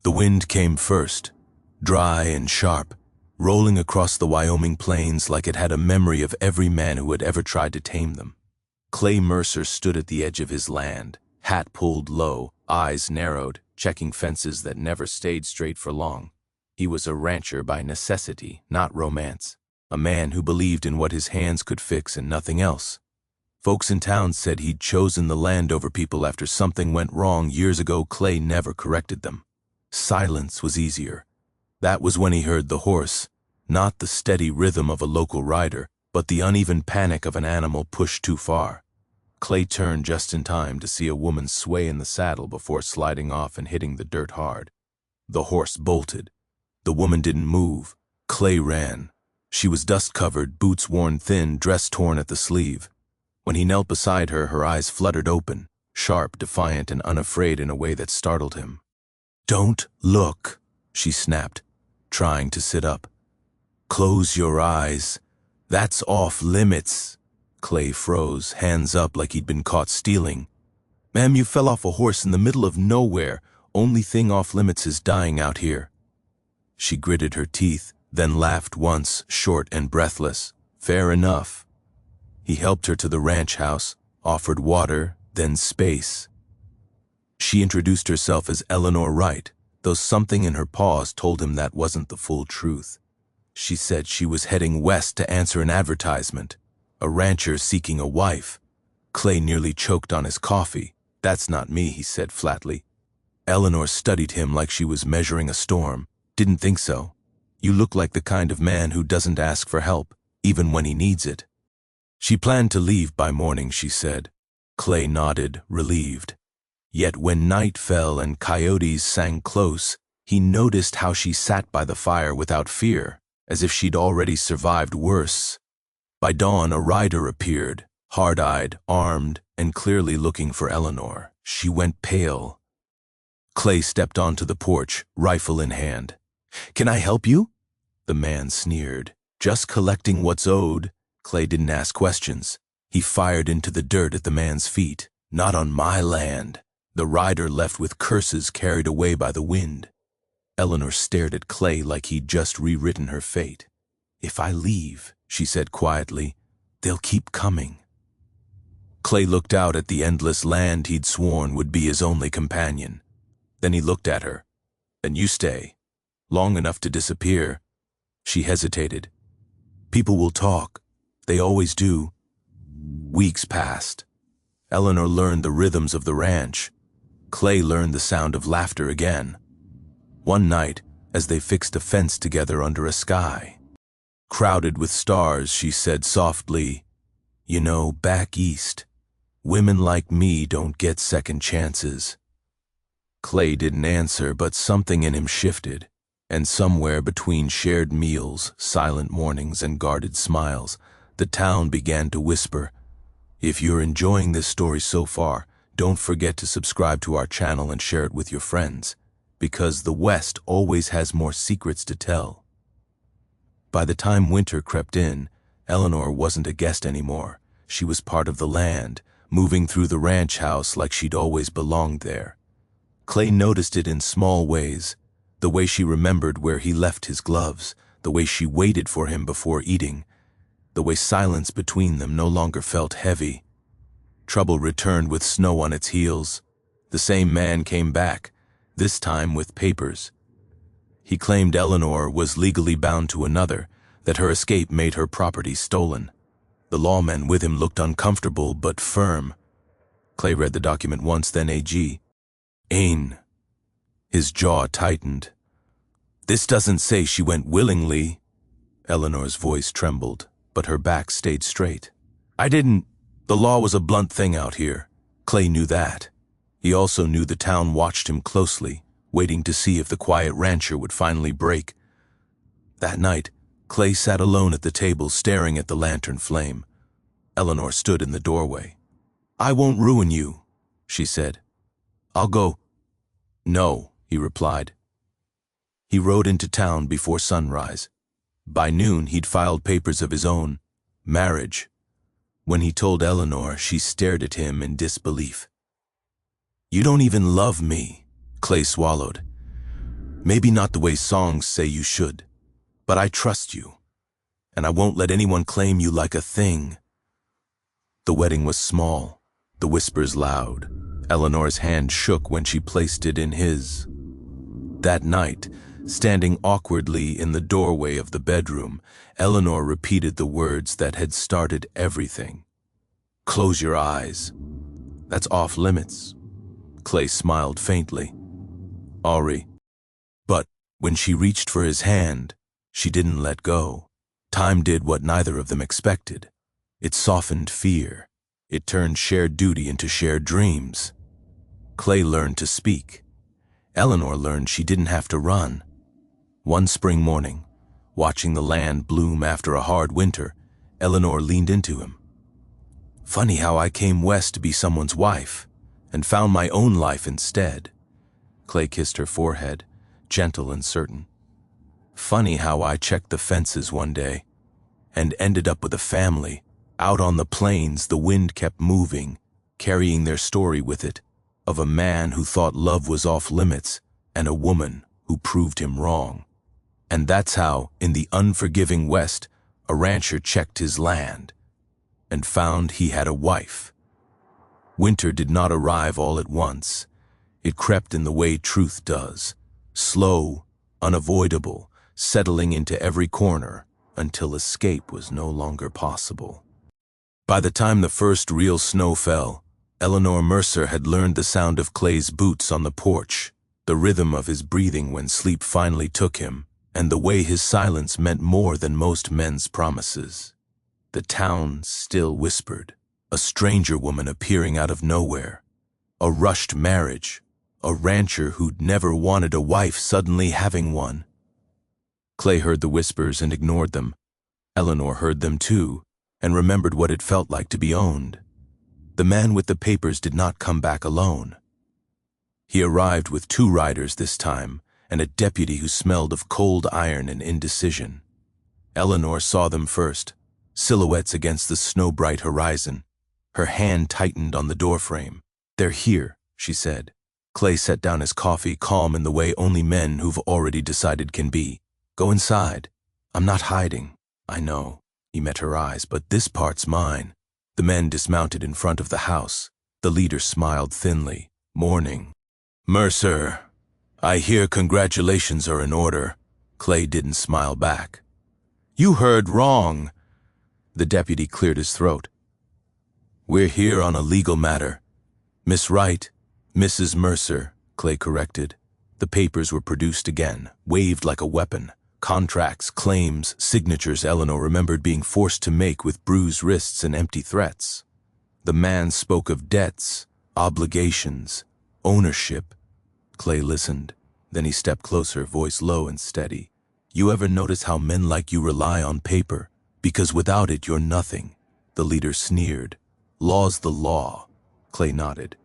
The wind came first, dry and sharp, rolling across the Wyoming plains like it had a memory of every man who had ever tried to tame them. Clay Mercer stood at the edge of his land, hat pulled low, eyes narrowed, checking fences that never stayed straight for long. He was a rancher by necessity, not romance, a man who believed in what his hands could fix and nothing else. Folks in town said he'd chosen the land over people after something went wrong years ago. Clay never corrected them. Silence was easier. That was when he heard the horse, not the steady rhythm of a local rider, but the uneven panic of an animal pushed too far. Clay turned just in time to see a woman sway in the saddle before sliding off and hitting the dirt hard. The horse bolted. The woman didn't move. Clay ran. She was dust-covered, boots worn thin, dress torn at the sleeve. When he knelt beside her, her eyes fluttered open, sharp, defiant, and unafraid in a way that startled him. "Don't look," she snapped, trying to sit up. "Close your eyes. That's off limits." Clay froze, hands up like he'd been caught stealing. "Ma'am, you fell off a horse in the middle of nowhere. Only thing off limits is dying out here." She gritted her teeth, then laughed once, short and breathless. Fair enough. He helped her to the ranch house, offered water, then space. She introduced herself as Eleanor Wright, though something in her pause told him that wasn't the full truth. She said she was heading west to answer an advertisement, a rancher seeking a wife. Clay nearly choked on his coffee. "That's not me," he said flatly. Eleanor studied him like she was measuring a storm. "Didn't think so. You look like the kind of man who doesn't ask for help, even when he needs it." She planned to leave by morning, she said. Clay nodded, relieved. Yet when night fell and coyotes sang close, he noticed how she sat by the fire without fear, as if she'd already survived worse. By dawn, a rider appeared, hard-eyed, armed, and clearly looking for Eleanor. She went pale. Clay stepped onto the porch, rifle in hand. "Can I help you?" The man sneered. "Just collecting what's owed." Clay didn't ask questions. He fired into the dirt at the man's feet. "Not on my land." The rider left with curses carried away by the wind. Eleanor stared at Clay like he'd just rewritten her fate. "If I leave," she said quietly, "they'll keep coming." Clay looked out at the endless land he'd sworn would be his only companion. Then he looked at her. "Then you stay. Long enough to disappear." She hesitated. "People will talk. They always do." Weeks passed. Eleanor learned the rhythms of the ranch. Clay learned the sound of laughter again. One night, as they fixed a fence together under a sky crowded with stars, she said softly, "You know, back east, women like me don't get second chances." Clay didn't answer, but something in him shifted, and somewhere between shared meals, silent mornings, and guarded smiles, the town began to whisper. If you're enjoying this story so far, don't forget to subscribe to our channel and share it with your friends, because the West always has more secrets to tell. By the time winter crept in, Eleanor wasn't a guest anymore. She was part of the land, moving through the ranch house like she'd always belonged there. Clay noticed it in small ways, the way she remembered where he left his gloves, the way she waited for him before eating, the way silence between them no longer felt heavy. Trouble returned with snow on its heels. The same man came back, this time with papers. He claimed Eleanor was legally bound to another, that her escape made her property stolen. The lawman with him looked uncomfortable but firm. Clay read the document once, then AG. "Ain." His jaw tightened. "This doesn't say she went willingly." Eleanor's voice trembled, but her back stayed straight. "I didn't. The law was a blunt thing out here." Clay knew that. He also knew the town watched him closely, waiting to see if the quiet rancher would finally break. That night, Clay sat alone at the table staring at the lantern flame. Eleanor stood in the doorway. "I won't ruin you," she said. "I'll go." "No," he replied. He rode into town before sunrise. By noon, he'd filed papers of his own, marriage. When he told Eleanor, she stared at him in disbelief. "You don't even love me," Clay swallowed. Maybe not the way songs say you should, but I trust you, and I won't let anyone claim you like a thing." The wedding was small, the whispers loud. Eleanor's hand shook when she placed it in his. That night, standing awkwardly in the doorway of the bedroom, Eleanor repeated the words that had started everything. "Close your eyes. That's off limits." Clay smiled faintly. "Ari." But when she reached for his hand, she didn't let go. Time did what neither of them expected. It softened fear. It turned shared duty into shared dreams. Clay learned to speak. Eleanor learned she didn't have to run. One spring morning, watching the land bloom after a hard winter, Eleanor leaned into him. "Funny how I came west to be someone's wife, and found my own life instead." Clay kissed her forehead, gentle and certain. "Funny how I checked the fences one day, and ended up with a family. Out on the plains, the wind kept moving, carrying their story with it, of a man who thought love was off limits, and a woman who proved him wrong. And that's how, in the unforgiving West, a rancher checked his land, and found he had a wife. Winter did not arrive all at once. It crept in the way truth does, slow, unavoidable, settling into every corner until escape was no longer possible. By the time the first real snow fell, Eleanor Mercer had learned the sound of Clay's boots on the porch, the rhythm of his breathing when sleep finally took him, and the way his silence meant more than most men's promises. The town still whispered, a stranger woman appearing out of nowhere, a rushed marriage, a rancher who'd never wanted a wife suddenly having one. Clay heard the whispers and ignored them. Eleanor heard them too, and remembered what it felt like to be owned. The man with the papers did not come back alone. He arrived with 2 riders this time, and a deputy who smelled of cold iron and indecision. Eleanor saw them first, silhouettes against the snow-bright horizon. Her hand tightened on the doorframe. "They're here," she said. Clay set down his coffee, calm in the way only men who've already decided can be. "Go inside. I'm not hiding." "I know." He met her eyes. "But this part's mine." The men dismounted in front of the house. The leader smiled thinly. "Morning." "Mercer, I hear congratulations are in order." Clay didn't smile back. "You heard wrong." The deputy cleared his throat. "We're here on a legal matter." "Miss Wright, Mrs. Mercer," Clay corrected. The papers were produced again, waved like a weapon. Contracts, claims, signatures Eleanor remembered being forced to make with bruised wrists and empty threats. The man spoke of debts, obligations, ownership. Clay listened. Then he stepped closer, voice low and steady. "You ever notice how men like you rely on paper? Because without it, you're nothing." The leader sneered. "Law's the law." Clay nodded.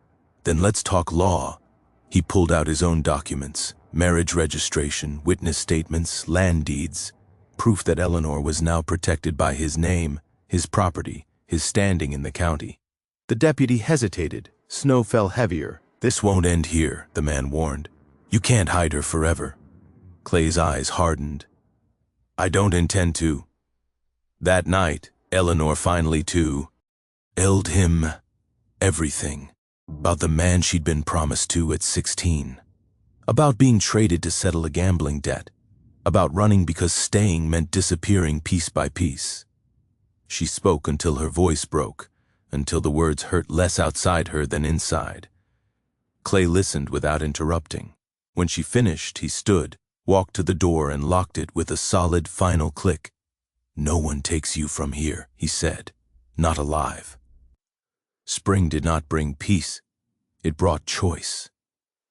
"Then let's talk law." He pulled out his own documents, marriage registration, witness statements, land deeds, proof that Eleanor was now protected by his name, his property, his standing in the county. The deputy hesitated. Snow fell heavier. "This won't end here," the man warned. "You can't hide her forever." Clay's eyes hardened. "I don't intend to." That night, Eleanor finally told him everything. About the man she'd been promised to at 16. About being traded to settle a gambling debt. About running because staying meant disappearing piece by piece. She spoke until her voice broke, until the words hurt less outside her than inside. Clay listened without interrupting. When she finished, he stood, walked to the door and locked it with a solid final click. "No one takes you from here," he said, "not alive." Spring did not bring peace. It brought choice.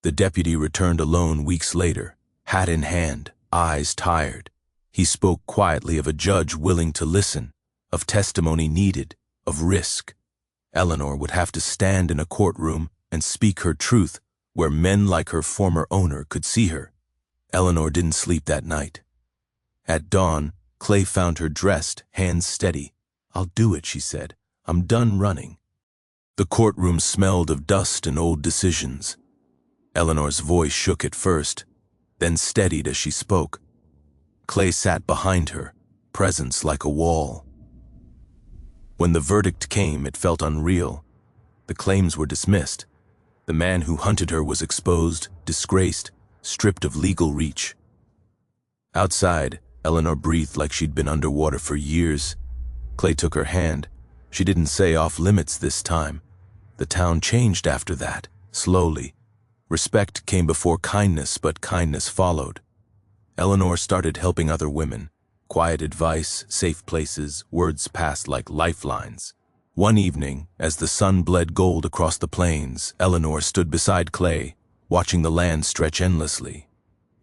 The deputy returned alone weeks later, hat in hand, eyes tired. He spoke quietly of a judge willing to listen, of testimony needed, of risk. Eleanor would have to stand in a courtroom and speak her truth where men like her former owner could see her. Eleanor didn't sleep that night. At dawn, Clay found her dressed, hands steady. "I'll do it," she said. "I'm done running." The courtroom smelled of dust and old decisions. Eleanor's voice shook at first, then steadied as she spoke. Clay sat behind her, presence like a wall. When the verdict came, it felt unreal. The claims were dismissed. The man who hunted her was exposed, disgraced, stripped of legal reach. Outside, Eleanor breathed like she'd been underwater for years. Clay took her hand. She didn't say off limits this time. The town changed after that, slowly. Respect came before kindness, but kindness followed. Eleanor started helping other women. Quiet advice, safe places, words passed like lifelines. One evening, as the sun bled gold across the plains, Eleanor stood beside Clay, watching the land stretch endlessly.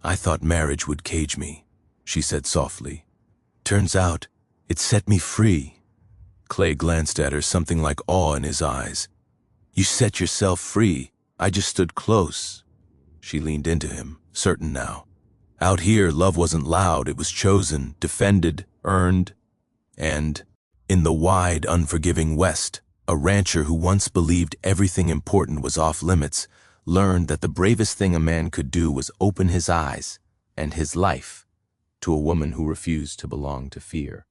"I thought marriage would cage me," she said softly. "Turns out, it set me free." Clay glanced at her, something like awe in his eyes. "You set yourself free. I just stood close." She leaned into him, certain now. Out here, love wasn't loud. It was chosen, defended, earned. And in the wide, unforgiving West, a rancher who once believed everything important was off limits learned that the bravest thing a man could do was open his eyes and his life to a woman who refused to belong to fear.